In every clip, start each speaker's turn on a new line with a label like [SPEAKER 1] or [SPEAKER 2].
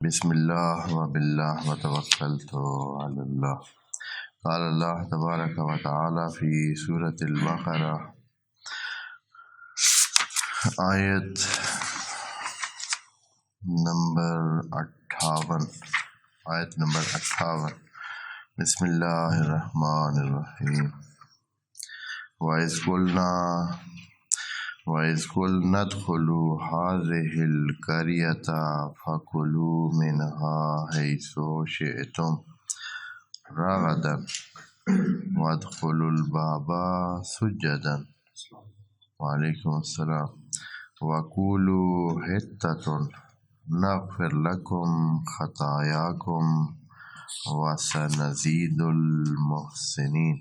[SPEAKER 1] بسم اللہ و باللہ وتوکلت علی اللہ۔ قال اللہ تبارک و تعالی فی سورۃ البقرہ آیت نمبر 58۔ بسم اللہ الرحمن الرحیم۔ وَإِذْ قُلْنَا ادْخُلُوا هَٰذِهِ الْقَرْيَةَ فَكُلُوا مِنْهَا حَيْثُ شِئْتُمْ رَغَدًا وَادْخُلُوا الْبَابَ سُجَّدًا وعلیکم السلام وَقُولُوا حِطَّةٌ نَغْفِرْ لَكُمْ خَطَايَاكُمْ وَسَنَزِيدُ الْمُحْسِنِينَ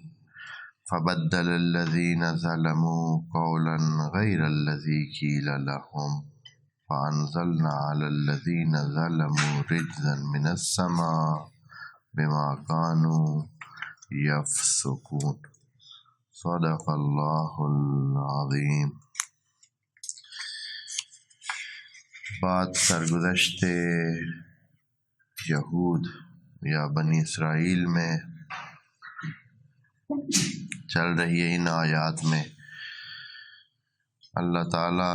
[SPEAKER 1] فبدل الذين ظلموا قولا غير الذي قيل لهم فأنزلنا على الذين ظلموا رجزا من السماء بما كانوا يفسقون۔ صدق اللہ العظیم۔ بات سرگزشت یہود یا بنی اسرائیل میں چل رہی ہے۔ ان آیات میں اللہ تعالی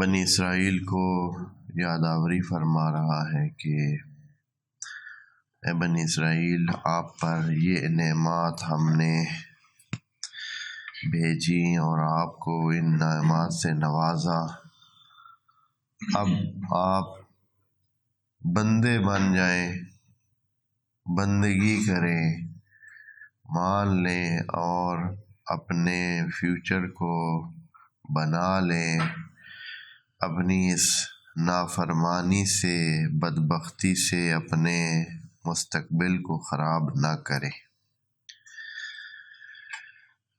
[SPEAKER 1] بنی اسرائیل کو یادآوری فرما رہا ہے کہ اے بنی اسرائیل، آپ پر یہ نعمات ہم نے بھیجی اور آپ کو ان نعمات سے نوازا۔ اب آپ بندے بن جائیں، بندگی کریں، مان لیں اور اپنے فیوچر کو بنا لیں، اپنی اس نافرمانی سے، بدبختی سے اپنے مستقبل کو خراب نہ کریں۔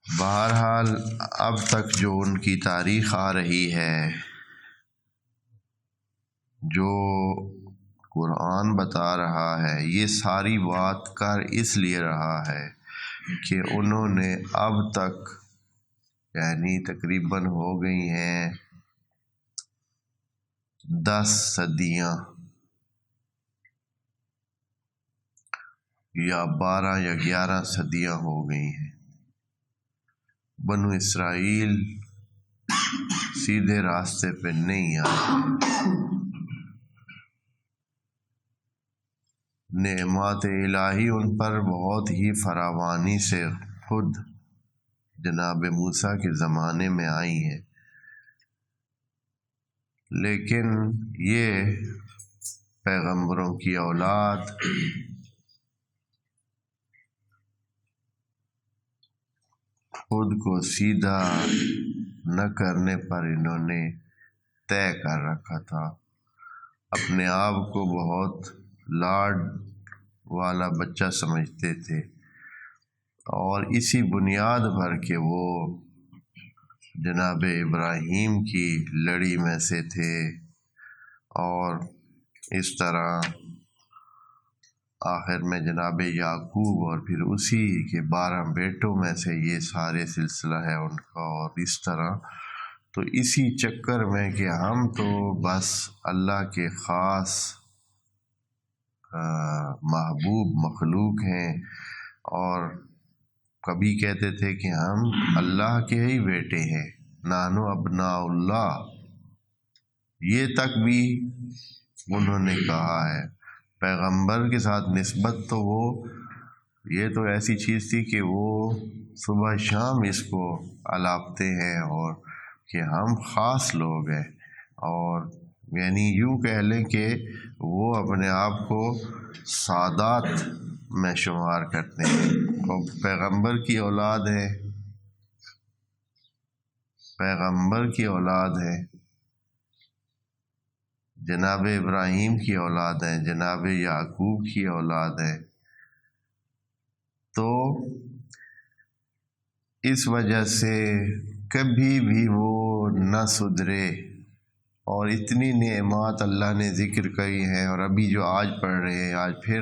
[SPEAKER 1] بہرحال اب تک جو ان کی تاریخ آ رہی ہے، جو قرآن بتا رہا ہے، یہ ساری بات کر اس لیے رہا ہے کہ انہوں نے اب تک یعنی تقریباً ہو گئی ہیں 10 صدیاں یا 12 یا 11 صدیاں ہو گئی ہیں، بنو اسرائیل سیدھے راستے پہ نہیں آئے۔ نعمات الہی ان پر بہت ہی فراوانی سے خود جناب موسیٰ کے زمانے میں آئی ہیں، لیکن یہ پیغمبروں کی اولاد خود کو سیدھا نہ کرنے پر انہوں نے طے کر رکھا تھا، اپنے آپ کو بہت لاڈ والا بچہ سمجھتے تھے اور اسی بنیاد پر کہ وہ جناب ابراہیم کی لڑی میں سے تھے اور اس طرح آخر میں جناب یعقوب اور پھر اسی کے 12 بیٹوں میں سے یہ سارے سلسلہ ہے ان کا، اور اس طرح تو اسی چکر میں کہ ہم تو بس اللہ کے خاص محبوب مخلوق ہیں، اور کبھی کہتے تھے کہ ہم اللہ کے ہی بیٹے ہیں، نانو ابناء اللہ، یہ تک بھی انہوں نے کہا ہے۔ پیغمبر کے ساتھ نسبت تو وہ یہ تو ایسی چیز تھی کہ وہ صبح شام اس کو الاپتے ہیں اور کہ ہم خاص لوگ ہیں، اور یعنی یوں کہہ لیں کہ وہ اپنے آپ کو سادات میں شمار کرتے ہیں، اور پیغمبر کی اولاد ہے، پیغمبر کی اولاد ہے، جناب ابراہیم کی اولاد ہے، جناب یعقوب کی اولاد ہے، تو اس وجہ سے کبھی بھی وہ نہ سدھرے، اور اتنی نعمات اللہ نے ذکر کی ہیں، اور ابھی جو آج پڑھ رہے ہیں آج پھر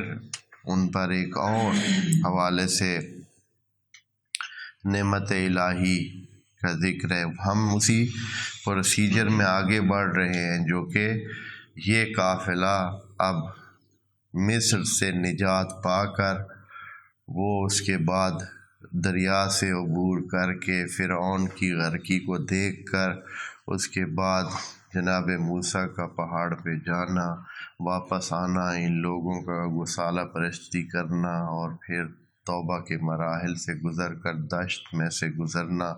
[SPEAKER 1] ان پر ایک اور حوالے سے نعمت الہی کا ذکر ہے۔ ہم اسی پروسیجر میں آگے بڑھ رہے ہیں، جو کہ یہ قافلہ اب مصر سے نجات پا کر وہ اس کے بعد دریا سے عبور کر کے فرعون کی غرقی کو دیکھ کر اس کے بعد جناب موسیٰ کا پہاڑ پہ جانا، واپس آنا، ان لوگوں کا گوسالہ پرستی کرنا، اور پھر توبہ کے مراحل سے گزر کر دشت میں سے گزرنا،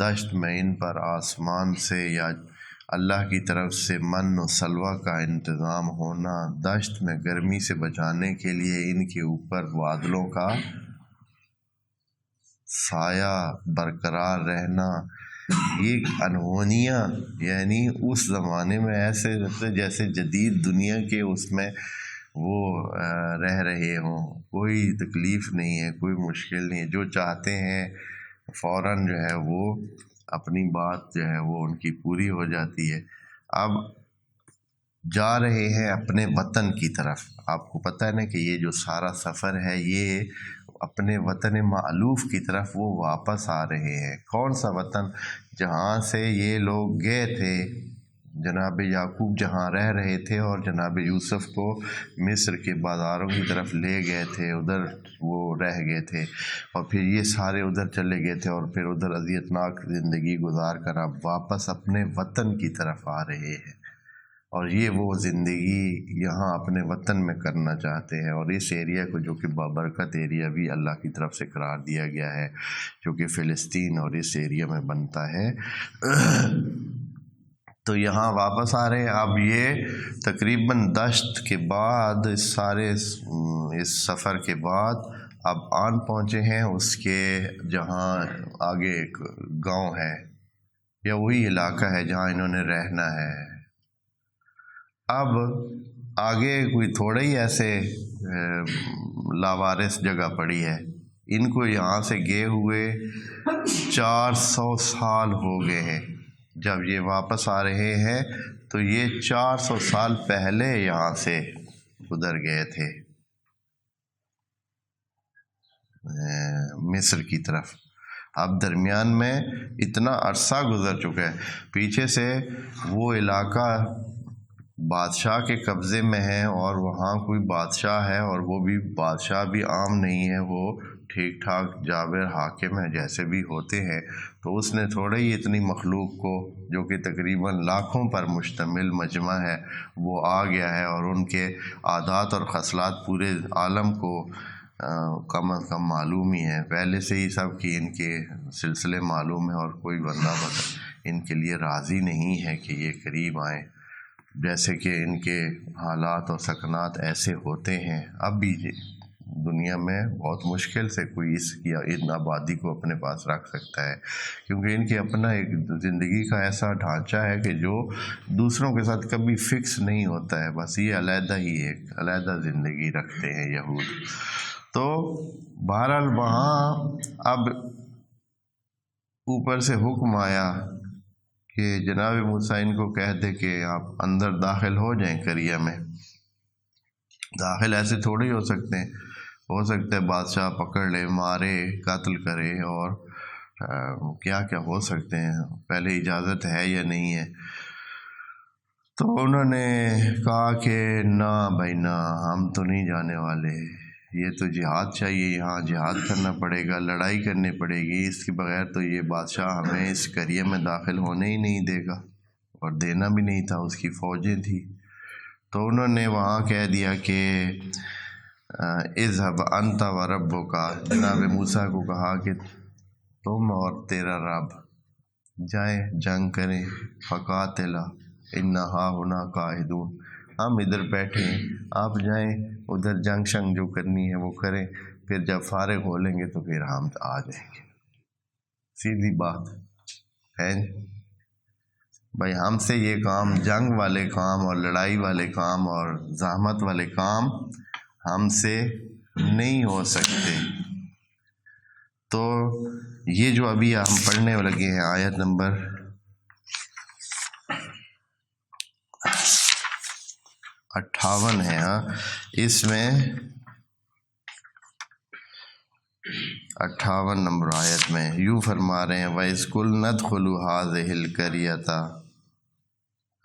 [SPEAKER 1] دشت میں ان پر آسمان سے یا اللہ کی طرف سے من و سلوہ کا انتظام ہونا، دشت میں گرمی سے بچانے کے لیے ان کے اوپر بادلوں کا سایہ برقرار رہنا، ایک انہونیہ، یعنی اس زمانے میں ایسے جیسے جدید دنیا کے اس میں وہ رہ رہے ہوں، کوئی تکلیف نہیں ہے، کوئی مشکل نہیں ہے، جو چاہتے ہیں فوراً جو ہے وہ اپنی بات جو ہے وہ ان کی پوری ہو جاتی ہے۔ اب جا رہے ہیں اپنے وطن کی طرف۔ آپ کو پتہ ہے نا کہ یہ جو سارا سفر ہے یہ اپنے وطن مألوف کی طرف وہ واپس آ رہے ہیں۔ کون سا وطن؟ جہاں سے یہ لوگ گئے تھے، جناب یعقوب جہاں رہ رہے تھے اور جناب یوسف کو مصر کے بازاروں کی طرف لے گئے تھے، ادھر وہ رہ گئے تھے، اور پھر یہ سارے ادھر چلے گئے تھے، اور پھر ادھر اذیتناک زندگی گزار کر اب واپس اپنے وطن کی طرف آ رہے ہیں، اور یہ وہ زندگی یہاں اپنے وطن میں کرنا چاہتے ہیں۔ اور اس ایریا کو جو کہ بابرکت ایریا بھی اللہ کی طرف سے قرار دیا گیا ہے، جو کہ فلسطین اور اس ایریا میں بنتا ہے، تو یہاں واپس آ رہے ہیں۔ اب یہ تقریباً دشت کے بعد اس سفر کے بعد اب آن پہنچے ہیں اس کے جہاں آگے ایک گاؤں ہے یا وہی علاقہ ہے جہاں انہوں نے رہنا ہے۔ اب آگے کوئی تھوڑا ہی ایسے لاوارث جگہ پڑی ہے، ان کو یہاں سے گئے ہوئے 400 سال ہو گئے ہیں۔ جب یہ واپس آ رہے ہیں تو یہ 400 سال پہلے یہاں سے گزر گئے تھے مصر کی طرف۔ اب درمیان میں اتنا عرصہ گزر چکا ہے، پیچھے سے وہ علاقہ بادشاہ کے قبضے میں ہے، اور وہاں کوئی بادشاہ ہے، اور وہ بھی بادشاہ بھی عام نہیں ہے، وہ ٹھیک ٹھاک جابر حاکم ہے جیسے بھی ہوتے ہیں، تو اس نے تھوڑے ہی اتنی مخلوق کو جو کہ تقریباً لاکھوں پر مشتمل مجمع ہے وہ آ گیا ہے، اور ان کے عادات اور خصلات پورے عالم کو کم از کم معلوم ہی ہے، پہلے سے ہی سب کی ان کے سلسلے معلوم ہے، اور کوئی بندہ ان کے لیے راضی نہیں ہے کہ یہ قریب آئیں، جیسے کہ ان کے حالات اور سکنات ایسے ہوتے ہیں۔ اب بھی دنیا میں بہت مشکل سے کوئی ان آبادی کو اپنے پاس رکھ سکتا ہے، کیونکہ ان کے اپنا ایک زندگی کا ایسا ڈھانچہ ہے کہ جو دوسروں کے ساتھ کبھی فکس نہیں ہوتا ہے، بس یہ علیحدہ ہی ایک علیحدہ زندگی رکھتے ہیں یہود۔ تو بہرحال وہاں اب اوپر سے حکم آیا کہ جناب موسیٰ ان کو کہہ دے کہ آپ اندر داخل ہو جائیں قریہ میں۔ داخل ایسے تھوڑے ہی ہو سکتے ہیں، ہو سکتا ہے بادشاہ پکڑ لے، مارے، قتل کرے، اور کیا کیا ہو سکتے ہیں، پہلے اجازت ہے یا نہیں ہے۔ تو انہوں نے کہا کہ نہ بھائی نہ، ہم تو نہیں جانے والے، یہ تو جہاد چاہیے، یہاں جہاد کرنا پڑے گا، لڑائی کرنی پڑے گی، اس کے بغیر تو یہ بادشاہ ہمیں اس قریہ میں داخل ہونے ہی نہیں دے گا، اور دینا بھی نہیں تھا، اس کی فوجیں تھیں۔ تو انہوں نے وہاں کہہ دیا کہ اذهب انت وربک، جناب موسیٰ کو کہا کہ تم اور تیرا رب جائیں جنگ کریں، فقاتلا انا ہاہنا قاعدون، ہم ادھر بیٹھے ہیں، آپ جائیں ادھر جنگ شنگ جو کرنی ہے وہ کریں، پھر جب فارغ ہو لیں گے تو پھر ہم آ جائیں گے۔ سیدھی بات ہے بھائی، ہم سے یہ کام، جنگ والے کام اور لڑائی والے کام اور زحمت والے کام ہم سے نہیں ہو سکتے۔ تو یہ جو ابھی ہم پڑھنے لگے ہیں آیت نمبر 58 ہے، اس میں 58 نمبر آیت میں یوں فرما رہے ہیں وَإِذْ قُلْنَا ادْخُلُوا هَٰذِهِ الْقَرْيَةَ،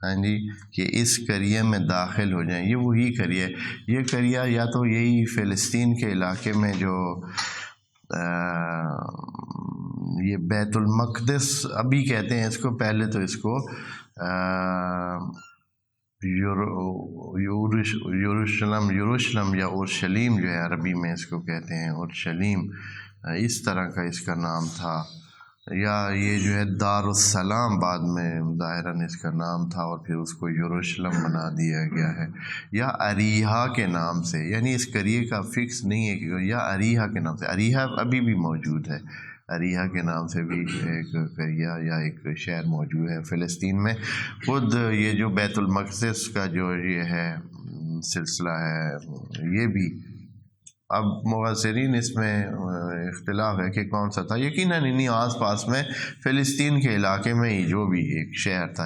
[SPEAKER 1] ہاں جی، کہ اس قریے میں داخل ہو جائیں. یہ وہی قریہ، یہ قریہ یا تو یہی فلسطین کے علاقے میں جو یہ بیت المقدس ابھی کہتے ہیں اس کو، پہلے تو اس کو یروشلم یا اورشلیم جو ہے عربی میں اس کو کہتے ہیں، اورشلیم اس طرح کا اس کا نام تھا، یا یہ جو ہے دار السلام بعد میں ظاہراً اس کا نام تھا اور پھر اس کو یروشلم بنا دیا گیا ہے، یا اریحا کے نام سے. یعنی اس قریے کا فکس نہیں ہے کہ یا اریحا کے نام سے، اریحا ابھی بھی موجود ہے، اریحا کے نام سے بھی ایک قریہ یا ایک شہر موجود ہے فلسطین میں. خود یہ جو بیت المقدس کا جو یہ ہے سلسلہ ہے، یہ بھی اب مفسرین اس میں اختلاف ہے کہ کون سا تھا. یقیناً انہی آس پاس میں فلسطین کے علاقے میں ہی جو بھی ایک شہر تھا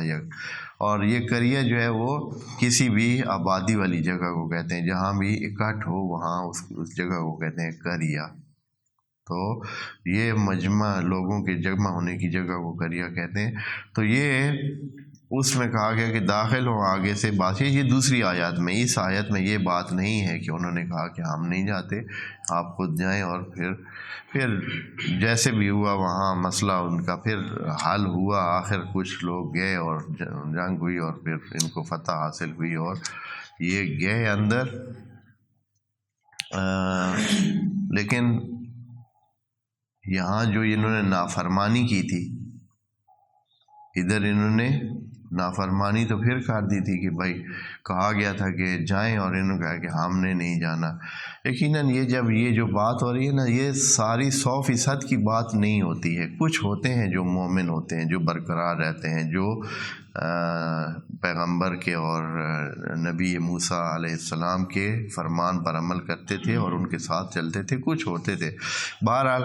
[SPEAKER 1] اور یہ قریہ جو ہے وہ کسی بھی آبادی والی جگہ کو کہتے ہیں، جہاں بھی اکٹھ ہو وہاں اس جگہ کو کہتے ہیں قریہ. تو یہ مجمع لوگوں کے جمع ہونے کی جگہ کو قریہ کہتے ہیں. تو یہ اس میں کہا گیا کہ داخل ہوں آگے سے بات. یہ دوسری آیات میں، اس آیت میں یہ بات نہیں ہے کہ انہوں نے کہا کہ ہم نہیں جاتے، آپ خود جائیں. اور پھر جیسے بھی ہوا وہاں مسئلہ ان کا پھر حل ہوا، آخر کچھ لوگ گئے اور جنگ ہوئی اور پھر ان کو فتح حاصل ہوئی اور یہ گئے اندر. لیکن یہاں جو انہوں نے نافرمانی کی تھی، ادھر انہوں نے نافرمانی تو پھر کر دی تھی کہ بھائی کہا گیا تھا کہ جائیں اور انہوں نے کہا کہ ہم نے نہیں جانا. یقیناً یہ جب یہ جو بات ہو رہی ہے نا، یہ ساری 100% کی بات نہیں ہوتی ہے. کچھ ہوتے ہیں جو مومن ہوتے ہیں، جو برقرار رہتے ہیں، جو پیغمبر کے اور نبی موسیٰ علیہ السلام کے فرمان پر عمل کرتے تھے اور ان کے ساتھ چلتے تھے. کچھ ہوتے تھے. بہرحال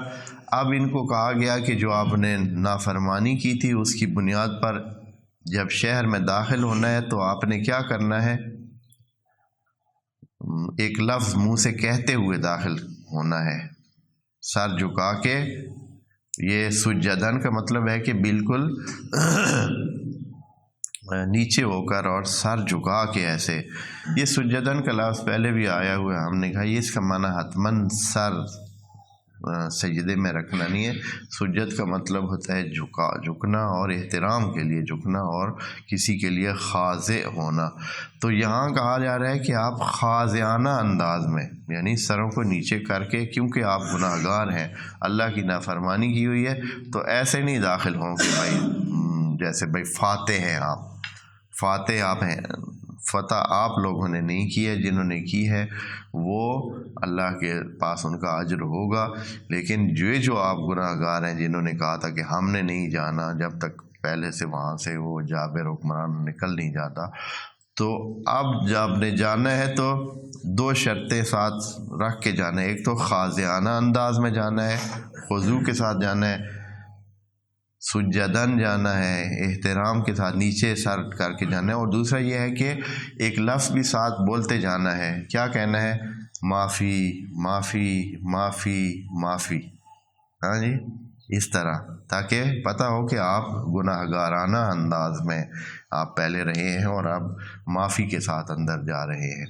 [SPEAKER 1] اب ان کو کہا گیا کہ جو آپ نے نافرمانی کی تھی اس کی بنیاد پر جب شہر میں داخل ہونا ہے تو آپ نے کیا کرنا ہے، ایک لفظ منہ سے کہتے ہوئے داخل ہونا ہے، سر جھکا کے. یہ سجدن کا مطلب ہے کہ بالکل نیچے ہو کر اور سر جھکا کے ایسے. یہ سجدن کا لفظ پہلے بھی آیا ہوا ہے، ہم نے کہا یہ اس کا معنی حتماً سر سجدے میں رکھنا نہیں ہے. سجد کا مطلب ہوتا ہے جھکنا اور احترام کے لیے جھکنا اور کسی کے لیے خاضع ہونا. تو یہاں کہا جا رہا ہے کہ آپ خاضعانہ انداز میں، یعنی سروں کو نیچے کر کے، کیونکہ آپ گناہ گار ہیں، اللہ کی نافرمانی کی ہوئی ہے، تو ایسے نہیں داخل ہوں کہ بھائی جیسے بھائی فاتح ہیں آپ ہیں. فتح آپ لوگوں نے نہیں کی ہے، جنہوں نے کی ہے وہ اللہ کے پاس ان کا اجر ہوگا. لیکن جو آپ گناہ گار ہیں جنہوں نے کہا تھا کہ ہم نے نہیں جانا جب تک پہلے سے وہاں سے وہ جابر حکمران نکل نہیں جاتا، تو اب جب نے جانا ہے تو 2 شرطیں ساتھ رکھ کے جانا ہے. ایک تو خاضعانہ انداز میں جانا ہے، خضوع کے ساتھ جانا ہے، سجدن جانا ہے، احترام کے ساتھ نیچے سر کر کے جانا ہے. اور دوسرا یہ ہے کہ ایک لفظ بھی ساتھ بولتے جانا ہے. کیا کہنا ہے؟ معافی معافی معافی معافی. ہاں جی، اس طرح، تاکہ پتہ ہو کہ آپ گناہ گارانہ انداز میں آپ پہلے رہے ہیں اور اب معافی کے ساتھ اندر جا رہے ہیں.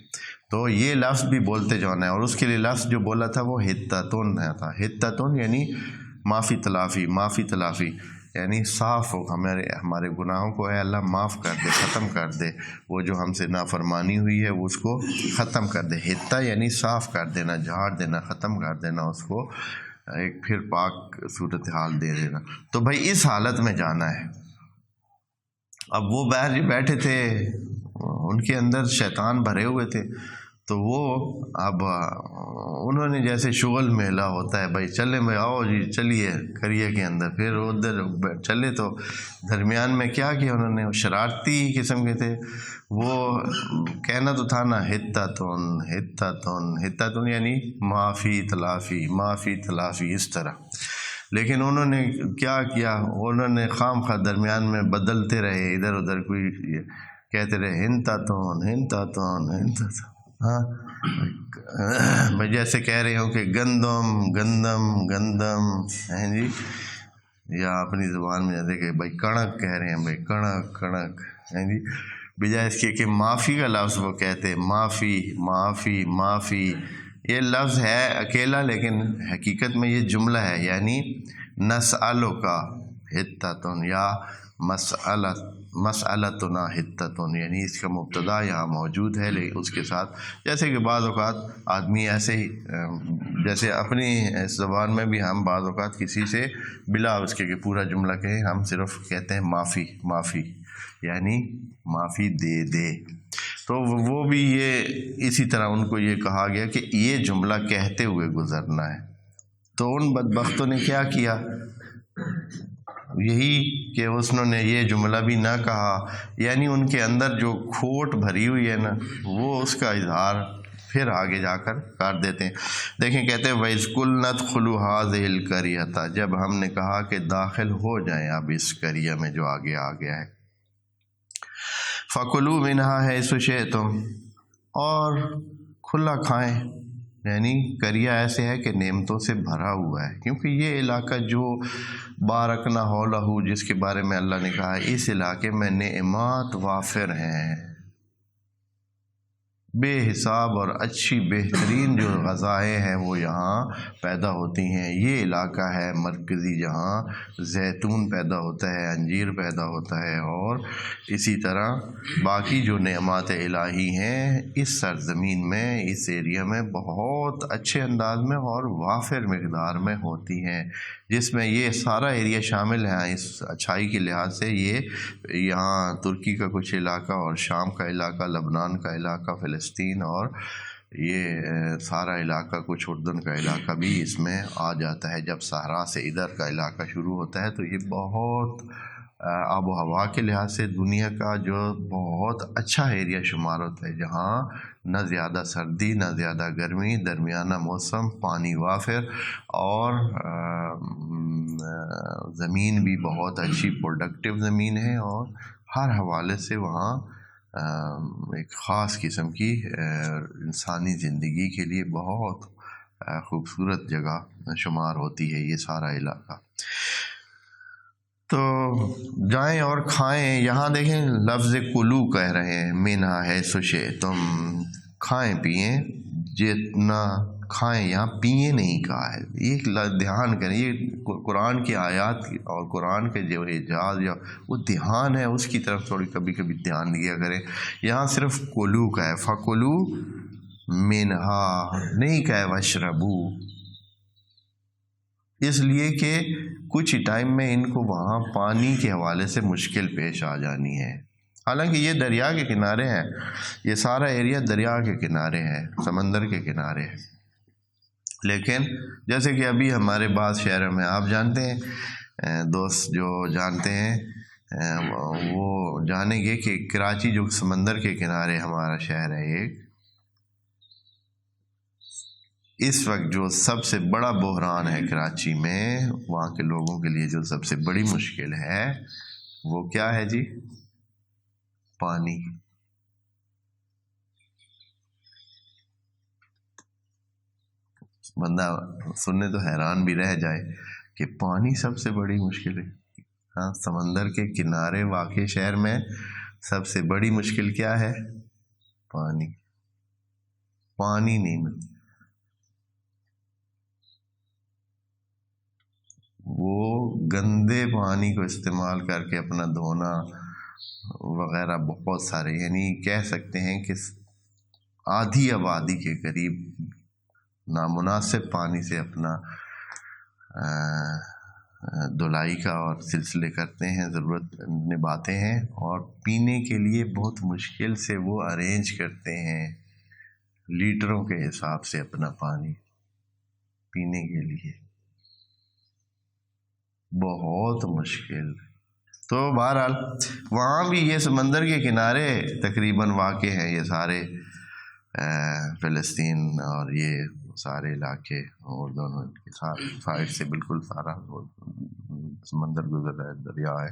[SPEAKER 1] تو یہ لفظ بھی بولتے جانا ہے. اور اس کے لیے لفظ جو بولا تھا وہ حتتن تھا. حتتن یعنی معافی تلافی، یعنی صاف ہو ہمارے گناہوں کو، اے اللہ معاف کر دے، ختم کر دے، وہ جو ہم سے نافرمانی ہوئی ہے وہ اس کو ختم کر دے. حتہ یعنی صاف کر دینا، جھاڑ دینا، ختم کر دینا، اس کو ایک پھر پاک صورتحال دے دینا. تو بھائی اس حالت میں جانا ہے. اب وہ باہر بیٹھے تھے، ان کے اندر شیطان بھرے ہوئے تھے، تو وہ اب انہوں نے جیسے شغل میلہ ہوتا ہے، بھائی چلیں بھائی آؤ جی چلیے قریے کے اندر. پھر ادھر چلے تو درمیان میں کیا کیا انہوں نے، شرارتی قسم کے تھے. وہ کہنا تو تھا نا حتتن یعنی معافی تلافی اس طرح. لیکن انہوں نے کیا کیا، انہوں نے خام خواہ درمیان میں بدلتے رہے، ادھر ادھر کوئی کہتے رہے ہنتاتون. ہاں میں جیسے کہہ رہے ہوں کہ گندم گندم گندم ہیں جی، یا اپنی زبان میں جیسے کہ بھائی کڑک کہہ رہے ہیں، بھائی کڑک کڑک ہیں جی، بجائے اس کے کہ معافی کا لفظ وہ کہتے ہیں معافی معافی معافی. یہ لفظ ہے اکیلا، لیکن حقیقت میں یہ جملہ ہے، یعنی نسألو کا حتتن یا مسألتنا حتتن، یعنی اس کا مبتدا یہاں موجود ہے، لیکن اس کے ساتھ جیسے کہ بعض اوقات آدمی ایسے ہی جیسے اپنی زبان میں بھی ہم بعض اوقات کسی سے بلا اس کے کہ پورا جملہ کہیں، ہم صرف کہتے ہیں معافی معافی، یعنی معافی دے دے. تو وہ بھی یہ اسی طرح ان کو یہ کہا گیا کہ یہ جملہ کہتے ہوئے گزرنا ہے. تو ان بدبختوں نے کیا کیا؟ یہی کہ انہوں نے یہ جملہ بھی نہ کہا، یعنی ان کے اندر جو کھوٹ بھری ہوئی ہے نا، وہ اس کا اظہار پھر آگے جا کر دیتے ہیں. دیکھیں کہتے ہیں وَإِذْ قُلْنَا ادْخُلُوا هَٰذِهِ الْقَرْيَةَ، جب ہم نے کہا کہ داخل ہو جائیں اب اس قریہ میں جو آگے آ گیا ہے. فَكُلُوا مِنْهَا حَيْثُ شِئْتُمْ، اور کھلا کھائیں، یعنی قریہ ایسے ہے کہ نعمتوں سے بھرا ہوا ہے، کیونکہ یہ علاقہ جو بارکنا حولہ، جس کے بارے میں اللہ نے کہا ہے اس علاقے میں نعمات وافر ہیں، بے حساب اور اچھی بہترین جو غذائیں ہیں وہ یہاں پیدا ہوتی ہیں. یہ علاقہ ہے مرکزی جہاں زیتون پیدا ہوتا ہے، انجیر پیدا ہوتا ہے، اور اسی طرح باقی جو نعمات الہی ہیں اس سرزمین میں، اس ایریا میں بہت اچھے انداز میں اور وافر مقدار میں ہوتی ہیں، جس میں یہ سارا ایریا شامل ہے. اس اچھائی کے لحاظ سے یہ یہاں ترکی کا کچھ علاقہ اور شام کا علاقہ، لبنان کا علاقہ، فلسطین، اور یہ سارا علاقہ کچھ اردن کا علاقہ بھی اس میں آ جاتا ہے. جب صحرا سے ادھر کا علاقہ شروع ہوتا ہے تو یہ بہت آب و ہوا کے لحاظ سے دنیا کا جو بہت اچھا ایریا شمار ہوتا ہے، جہاں نہ زیادہ سردی نہ زیادہ گرمی، درمیانہ موسم، پانی وافر، اور زمین بھی بہت اچھی پروڈکٹیو زمین ہے، اور ہر حوالے سے وہاں ایک خاص قسم کی انسانی زندگی کے لیے بہت خوبصورت جگہ شمار ہوتی ہے یہ سارا علاقہ. تو جائیں اور کھائیں. یہاں دیکھیں لفظ کلو کہہ رہے ہیں، منہا ہے سوشے، تم کھائیں پئیں جتنا کھائیں، یہاں پیئیں نہیں کہا ہے. یہ دھیان کریں، یہ قرآن کی آیات اور قرآن کے جو اعجاز یا وہ دھیان ہے اس کی طرف تھوڑی کبھی کبھی دھیان دیا کریں. یہاں صرف کلو کا ہے، فکلو منہا نہیں کہا ہے وشربو، اس لیے کہ کچھ ٹائم میں ان کو وہاں پانی کے حوالے سے مشکل پیش آ جانی ہے. حالانکہ یہ دریا کے کنارے ہیں، یہ سارا ایریا دریا کے کنارے ہے، سمندر کے کنارے ہے، لیکن جیسے کہ ابھی ہمارے بعض شہروں میں آپ جانتے ہیں، دوست جو جانتے ہیں وہ جانیں گے کہ کراچی جو سمندر کے کنارے ہمارا شہر ہے ایک، اس وقت جو سب سے بڑا بحران ہے کراچی میں، وہاں کے لوگوں کے لیے جو سب سے بڑی مشکل ہے وہ کیا ہے جی؟ پانی. بندہ سننے تو حیران بھی رہ جائے کہ پانی سب سے بڑی مشکل ہے. ہاں، سمندر کے کنارے واقع شہر میں سب سے بڑی مشکل کیا ہے؟ پانی. پانی نہیں ملتا. وہ گندے پانی کو استعمال کر کے اپنا دھونا وغیرہ بہت سارے، یعنی کہہ سکتے ہیں کہ آدھی آبادی کے قریب نامناسب پانی سے اپنا دھلائی کا اور سلسلے کرتے ہیں، ضرورت نبھاتے ہیں، اور پینے کے لیے بہت مشکل سے وہ ارینج کرتے ہیں لیٹروں کے حساب سے اپنا پانی پینے کے لیے. بہت مشکل. تو بہرحال وہاں بھی یہ سمندر کے کنارے تقریباً واقع ہیں یہ سارے فلسطین اور یہ سارے علاقے، اور دونوں سائڈ سے بالکل سارا سمندر گزر رہا ہے، دریا ہے،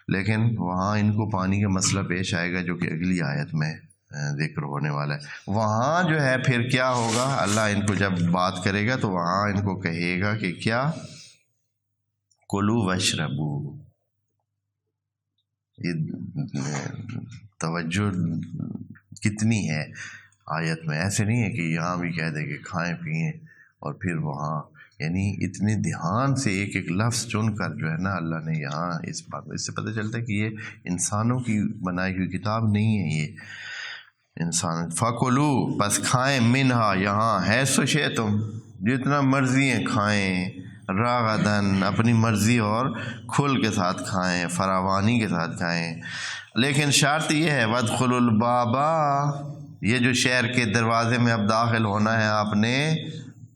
[SPEAKER 1] لیکن وہاں ان کو پانی کا مسئلہ پیش آئے گا جو کہ اگلی آیت میں ذکر ہونے والا ہے۔ وہاں جو ہے پھر کیا ہوگا، اللہ ان کو جب بات کرے گا تو وہاں ان کو کہے گا کہ کیا، کلو واشربو۔ توجہ کتنی ہے آیت میں، ایسے نہیں ہے کہ یہاں بھی کہہ دے کہ کھائیں پئیں اور پھر وہاں، یعنی اتنے دھیان سے ایک ایک لفظ چن کر جو ہے نا اللہ نے یہاں اس بات، اس سے پتہ چلتا ہے کہ یہ انسانوں کی بنائی ہوئی کتاب نہیں ہے، یہ انسان۔ فَكُلُوا، پس کھائیں، منہا، یہاں، حیث شئتم، جتنا مرضی ہیں کھائیں، راغدن، اپنی مرضی اور کھل کے ساتھ کھائیں، فراوانی کے ساتھ کھائیں، لیکن شرط یہ ہے وَادْخُلُوا الْبَابَ، یہ جو شہر کے دروازے میں اب داخل ہونا ہے آپ نے،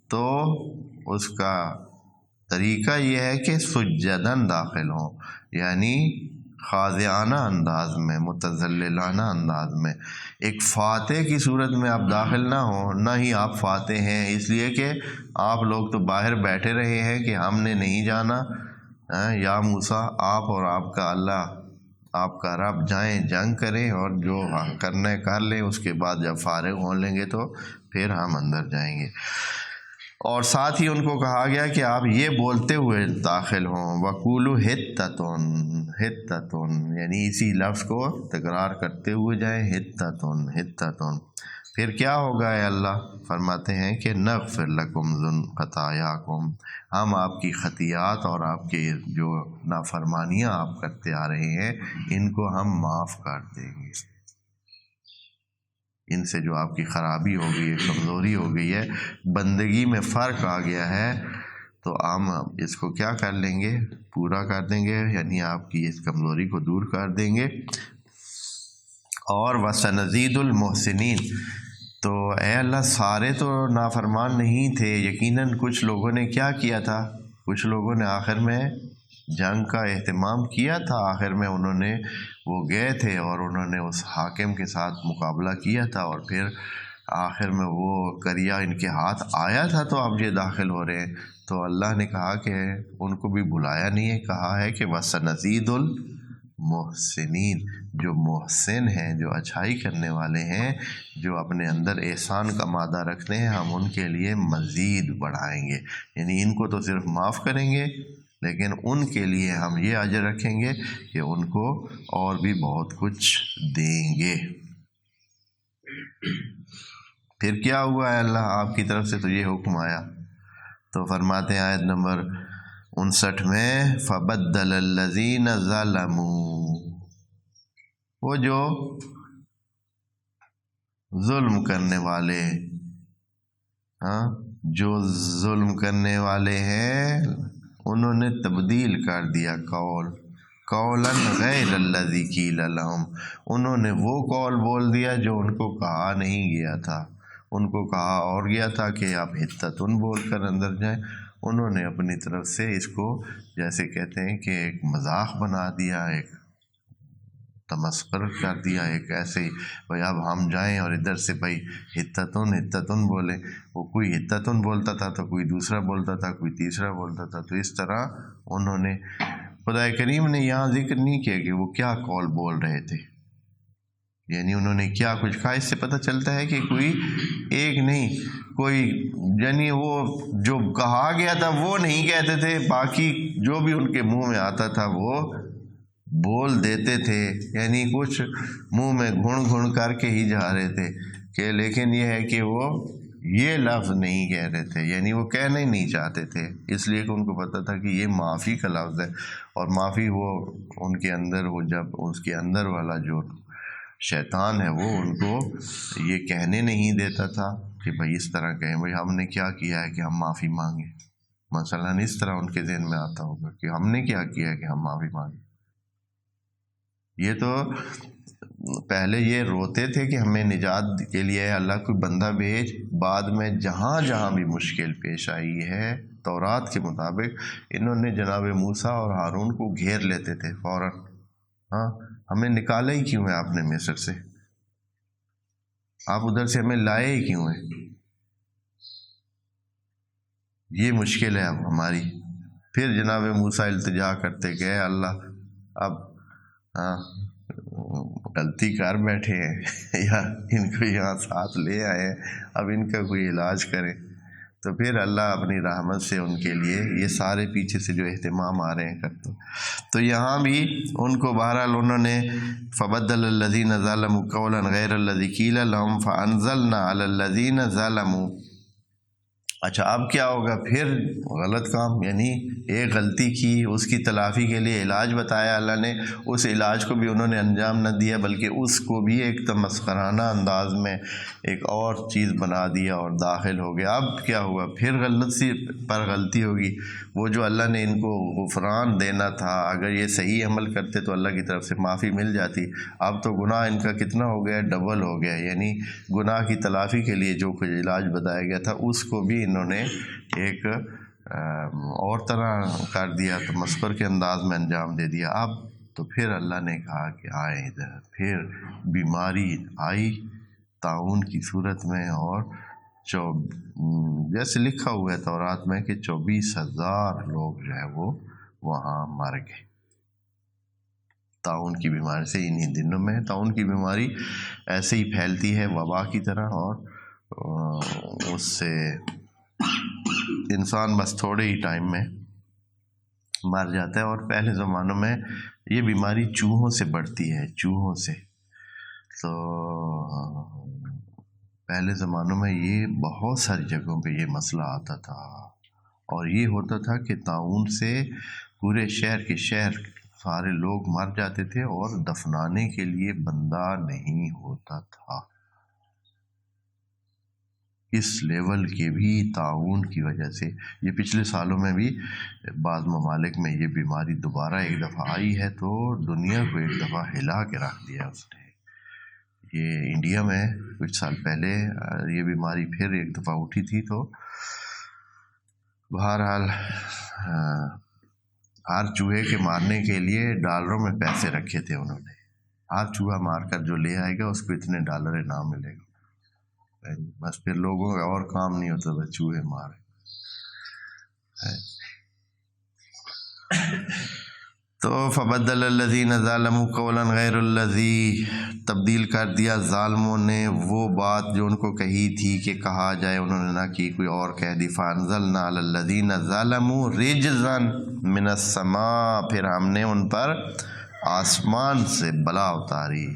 [SPEAKER 1] تو اس کا طریقہ یہ ہے کہ سجدن داخل ہوں، یعنی خاضعانہ انداز میں، متذللانہ انداز میں۔ ایک فاتح کی صورت میں آپ داخل نہ ہوں، نہ ہی آپ فاتح ہیں، اس لیے کہ آپ لوگ تو باہر بیٹھے رہے ہیں کہ ہم نے نہیں جانا، یا موسیٰ آپ اور آپ کا اللہ، آپ کا رب جائیں، جنگ کریں اور جو کرنا کر لیں، اس کے بعد جب فارغ ہو لیں گے تو پھر ہم اندر جائیں گے۔ اور ساتھ ہی ان کو کہا گیا کہ آپ یہ بولتے ہوئے داخل ہوں، وَقُولُوا حِطَّةٌ، حِطَّةٌ، یعنی اسی لفظ کو تکرار کرتے ہوئے جائیں، حِطَّةٌ، حِطَّةٌ۔ پھر کیا ہوگا، اے اللہ فرماتے ہیں کہ نغفر لکم خطایاکم، ہم آپ کی خطیات اور آپ کے جو نافرمانیاں آپ کرتے آ رہے ہیں ان کو ہم معاف کر دیں گے۔ ان سے جو آپ کی خرابی ہو گئی ہے، کمزوری ہو گئی ہے، بندگی میں فرق آ گیا ہے، تو ہم اس کو کیا کر لیں گے، پورا کر دیں گے، یعنی آپ کی اس کمزوری کو دور کر دیں گے۔ اور وَسَنَزِيدُ الْمُحْسِنِينَ، تو اے اللہ سارے تو نافرمان نہیں تھے، یقیناً کچھ لوگوں نے کیا کیا تھا، کچھ لوگوں نے آخر میں جنگ کا اہتمام کیا تھا، آخر میں انہوں نے وہ گئے تھے اور انہوں نے اس حاکم کے ساتھ مقابلہ کیا تھا، اور پھر آخر میں وہ کریا ان کے ہاتھ آیا تھا، تو اب یہ داخل ہو رہے ہیں۔ تو اللہ نے کہا کہ ان کو بھی بلایا نہیں ہے، کہا ہے کہ وَسَنَزِيدُ الْمُحْسِنِينَ، جو محسن ہیں، جو اچھائی کرنے والے ہیں، جو اپنے اندر احسان کا مادہ رکھتے ہیں، ہم ان کے لیے مزید بڑھائیں گے، یعنی ان کو تو صرف معاف کریں گے، لیکن ان کے لیے ہم یہ اجر رکھیں گے کہ ان کو اور بھی بہت کچھ دیں گے۔ پھر کیا ہوا ہے اللہ آپ کی طرف سے، تو یہ حکم آیا، تو فرماتے ہیں آیت نمبر 59 میں فَبَدَّلَ الَّذِينَ ظَلَمُوا، وہ جو ظلم کرنے والے، جو ظلم کرنے والے ہیں، انہوں نے تبدیل کر دیا قولاً غیر الذی قیل لہم، انہوں نے وہ قول بول دیا جو ان کو کہا نہیں گیا تھا، ان کو کہا اور گیا تھا کہ آپ حطتن بول کر اندر جائیں، انہوں نے اپنی طرف سے اس کو جیسے کہتے ہیں کہ ایک مذاق بنا دیا، ایک تمسخر کر دیا، ایک ایسے ہی بھائی اب ہم جائیں اور ادھر سے بھائی حطتن بولیں، وہ کوئی حطتن بولتا تھا تو کوئی دوسرا بولتا تھا، کوئی تیسرا بولتا تھا، تو اس طرح انہوں نے، خدا کریم نے یہاں ذکر نہیں کیا کہ وہ کیا قول بول رہے تھے، یعنی انہوں نے کیا کچھ کہا۔ اس سے پتہ چلتا ہے کہ کوئی ایک نہیں، کوئی یعنی وہ جو کہا گیا تھا وہ نہیں کہتے تھے، باقی جو بھی ان کے منہ میں آتا تھا وہ بول دیتے تھے، یعنی کچھ منہ میں گھن کر کے ہی جا رہے تھے کہ، لیکن یہ ہے کہ وہ یہ لفظ نہیں کہہ رہے تھے، یعنی وہ کہنا ہی نہیں چاہتے تھے، اس لیے کہ ان کو پتہ تھا کہ یہ معافی کا لفظ ہے، اور معافی وہ ان کے اندر، وہ جب اس کے اندر والا جو شیطان ہے وہ ان کو یہ کہنے نہیں دیتا تھا کہ بھائی اس طرح کہیں، بھائی ہم نے کیا کیا ہے کہ ہم معافی مانگیں، مثلا اس طرح ان کے ذہن میں آتا ہوگا کہ ہم نے کیا کیا ہے کہ ہم معافی مانگیں۔ یہ تو پہلے یہ روتے تھے کہ ہمیں نجات کے لیے اللہ کوئی بندہ بھیج، بعد میں جہاں جہاں بھی مشکل پیش آئی ہے تورات کے مطابق انہوں نے جناب موسیٰ اور ہارون کو گھیر لیتے تھے فوراً، ہمیں نکالا ہی کیوں ہے آپ نے مصر سے، آپ ادھر سے ہمیں لائے ہی کیوں ہیں، یہ مشکل ہے اب ہماری۔ پھر جناب موسیٰ التجا کرتے کہ اے اللہ اب غلطی کر بیٹھے ہیں یا ان کو یہاں ساتھ لے آئے ہیں، اب ان کا کوئی علاج کریں، تو پھر اللہ اپنی رحمت سے ان کے لیے یہ سارے پیچھے سے جو اہتمام آ رہے ہیں کرتے، تو یہاں بھی ان کو بہرحال انہوں نے فبدل الذین ظلموا قولا غیر الذی قیل لهم فانزلنا علی الذین ظلموا۔ اچھا اب کیا ہوگا پھر؟ غلط کام، یعنی ایک غلطی کی، اس کی تلافی کے لیے علاج بتایا اللہ نے، اس علاج کو بھی انہوں نے انجام نہ دیا بلکہ اس کو بھی ایک تمسخرانہ انداز میں ایک اور چیز بنا دیا اور داخل ہو گیا۔ اب کیا ہوا؟ پھر غلطی پر غلطی ہوگی، وہ جو اللہ نے ان کو غفران دینا تھا، اگر یہ صحیح عمل کرتے تو اللہ کی طرف سے معافی مل جاتی، اب تو گناہ ان کا کتنا ہو گیا؟ ڈبل ہو گیا، یعنی گناہ کی تلافی کے لیے جو کچھ علاج بتایا گیا تھا اس کو بھی انہوں نے ایک اور طرح کر دیا، تو مسخر کے انداز میں انجام دے دیا۔ اب تو پھر اللہ نے کہا کہ آئے ادھر، پھر بیماری آئی طاعون کی صورت میں، اور جیسے لکھا ہوا ہے تورات میں کہ 24,000 لوگ جو ہے وہ وہاں مر گئے طاعون کی بیماری سے۔ انہی دنوں میں طاعون کی بیماری ایسے ہی پھیلتی ہے وبا کی طرح، اور اس سے انسان بس تھوڑے ہی ٹائم میں مر جاتا ہے۔ اور پہلے زمانوں میں یہ بیماری چوہوں سے بڑھتی ہے، چوہوں سے، تو پہلے زمانوں میں یہ بہت ساری جگہوں پہ یہ مسئلہ آتا تھا، اور یہ ہوتا تھا کہ طاعون سے پورے شہر کے شہر سارے لوگ مر جاتے تھے اور دفنانے کے لیے بندہ نہیں ہوتا تھا۔ اس لیول کے بھی طاعون کی وجہ سے یہ پچھلے سالوں میں بھی بعض ممالک میں یہ بیماری دوبارہ ایک دفعہ آئی ہے، تو دنیا کو ایک دفعہ ہلا کے رکھ دیا اس نے۔ یہ انڈیا میں کچھ سال پہلے یہ بیماری پھر ایک دفعہ اٹھی تھی، تو بہرحال ہر چوہے کے مارنے کے لیے ڈالروں میں پیسے رکھے تھے انہوں نے، ہر چوہا مار کر جو لے آئے گا اس کو اتنے ڈالر انعام ملے گا، بس پھر لوگوں کا اور کام نہیں ہوتا تھا، چوہے مارے۔ تو فبدل الذین ظلموا قولا غیر الذی، تبدیل کر دیا ظالموں نے وہ بات جو ان کو کہی تھی کہ کہا جائے، انہوں نے نہ کی، کوئی اور کہہ دی۔ فانزلنا علی الذین ظلموا رجزا من السماء، پھر ہم نے ان پر آسمان سے بلا اتاری۔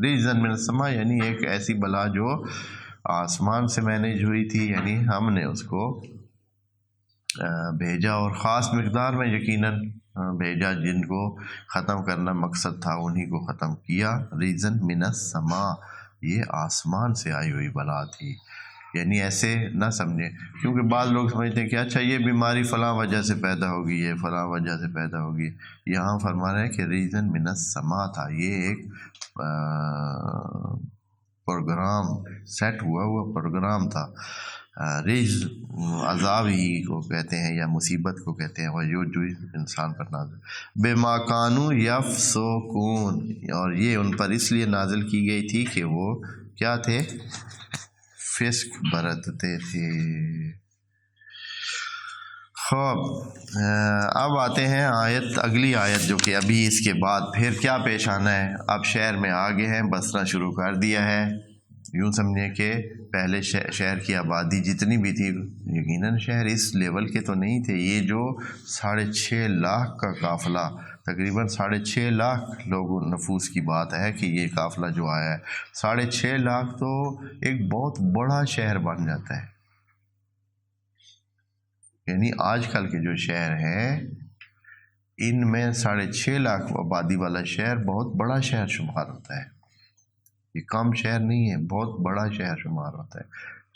[SPEAKER 1] رجزا من السماء یعنی ایک ایسی بلا جو آسمان سے مینیج ہوئی تھی، یعنی ہم نے اس کو بھیجا، اور خاص مقدار میں یقیناً بھیجا، جن کو ختم کرنا مقصد تھا انہی کو ختم کیا۔ ریزن من السماء، یہ آسمان سے آئی ہوئی بلا تھی، یعنی ایسے نہ سمجھیں، کیونکہ بعض لوگ سمجھتے ہیں کہ اچھا یہ بیماری فلاں وجہ سے پیدا ہوگی، یہ فلاں وجہ سے پیدا ہوگی۔ یہاں فرما رہے ہیں کہ ریزن من السماء تھا، یہ ایک پروگرام، سیٹ ہوا پروگرام تھا۔ رجز عذاب ہی کو کہتے ہیں یا مصیبت کو کہتے ہیں، اور جو انسان پر نازل بما کانوا یفسقون، اور یہ ان پر اس لیے نازل کی گئی تھی کہ وہ کیا تھے؟ فسق برتتے تھے۔ خوب اب آتے ہیں اگلی آیت، جو کہ ابھی اس کے بعد پھر کیا پیش آنا ہے۔ اب شہر میں آگے ہیں، بسنا شروع کر دیا ہے، یوں سمجھیں کہ پہلے شہر کی آبادی جتنی بھی تھی، یقیناً شہر اس لیول کے تو نہیں تھے، یہ جو 6.5 لاکھ کا قافلہ، تقریباً 6.5 لاکھ لوگوں نفوس کی بات ہے کہ یہ قافلہ جو آیا ہے، 6.5 لاکھ تو ایک بہت بڑا شہر بن جاتا ہے۔ یعنی آج کل کے جو شہر ہیں ان میں 6.5 لاکھ آبادی والا شہر بہت بڑا شہر شمار ہوتا ہے، یہ کم شہر نہیں ہے، بہت بڑا شہر شمار ہوتا ہے۔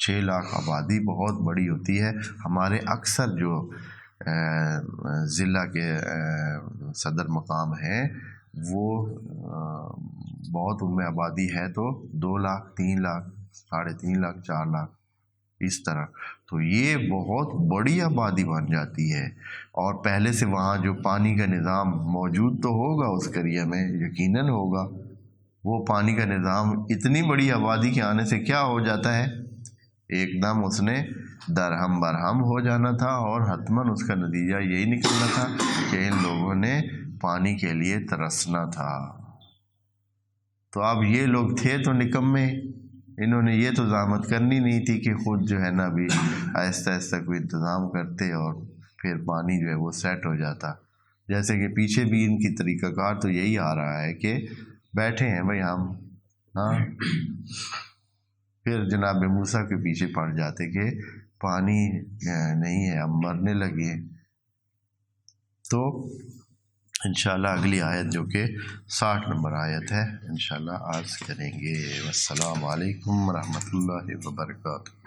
[SPEAKER 1] 6 لاکھ آبادی بہت بڑی ہوتی ہے۔ ہمارے اکثر جو ضلع کے صدر مقام ہیں وہ بہت ان میں آبادی ہے تو 2 لاکھ 3 لاکھ 3.5 لاکھ 4 لاکھ اس طرح، تو یہ بہت بڑی آبادی بن جاتی ہے۔ اور پہلے سے وہاں جو پانی کا نظام موجود تو ہوگا اس قریہ میں، یقیناً ہوگا، وہ پانی کا نظام اتنی بڑی آبادی کے آنے سے کیا ہو جاتا ہے، ایک دم اس نے درہم برہم ہو جانا تھا، اور حتماً اس کا نتیجہ یہی نکلنا تھا کہ ان لوگوں نے پانی کے لیے ترسنا تھا۔ تو اب یہ لوگ تھے تو نکمے، انہوں نے یہ تو زحمت کرنی نہیں تھی کہ خود جو ہے نا ابھی آہستہ آہستہ کوئی انتظام کرتے اور پھر پانی جو ہے وہ سیٹ ہو جاتا۔ جیسے کہ پیچھے بھی ان کی طریقہ کار تو یہی آ رہا ہے کہ بیٹھے ہیں بھائی ہم، ہاں، پھر جناب موسیٰ کے پیچھے پڑ جاتے کہ پانی نہیں ہے، ہم مرنے لگے۔ تو انشاءاللہ اگلی آیت جو کہ 60 نمبر آیت ہے انشاءاللہ عرض کریں گے۔ والسلام علیکم ورحمۃ اللہ وبرکاتہ۔